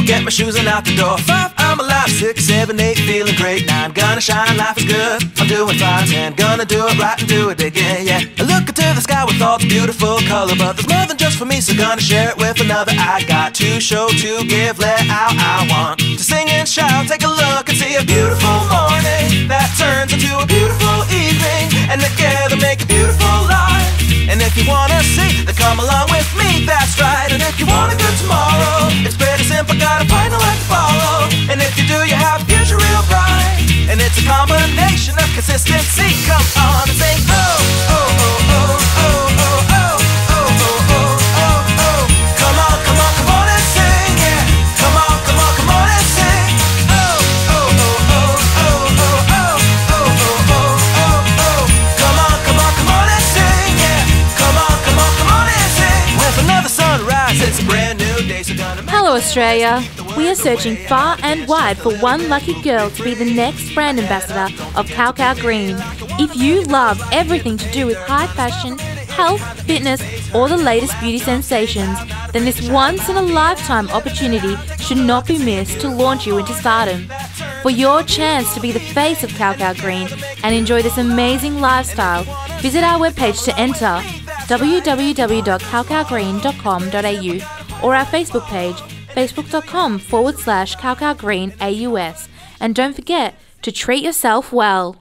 get my shoes and out the door. 5, I'm alive. 6, 7, 8, feeling great. 9, gonna shine, life is good. I'm doing fine. 10, gonna do it right and do it again, yeah. I look into the sky with all the beautiful color, but there's more than just for me, so gonna share it with another. I got to show, to give, let out. I want to sing and shout. Take a look and see a beautiful morning that turns into a beautiful evening, and together make a beautiful life. And if you wanna see, then come along with me, that's right. And if you want a good tomorrow, it's pretty simple, got a final life to follow. And if you do, you have a future real bright. And it's a combination of consistency. Come on and sing, oh, oh, oh, oh, oh, oh, oh, oh, oh, oh, oh, oh. Come on, come on, come on and sing, yeah. Come on, come on, come on and sing. Oh, oh, oh, oh, oh, oh, oh, oh, oh, oh, oh, oh. Come on, come on, come on and sing, yeah. Come on, come on, come on and sing. With another sunrise, it's a brand new day, so gonna make. Hello Australia! We are searching far and wide for one lucky girl to be the next brand ambassador of Cowcow Green. If you love everything to do with high fashion, health, fitness, or the latest beauty sensations, then this once-in-a-lifetime opportunity should not be missed to launch you into stardom. For your chance to be the face of Cowcow Green and enjoy this amazing lifestyle, visit our webpage to enter www.cowcowgreen.com.au or our Facebook page facebook.com/cowcowgreenaus. And don't forget to treat yourself well.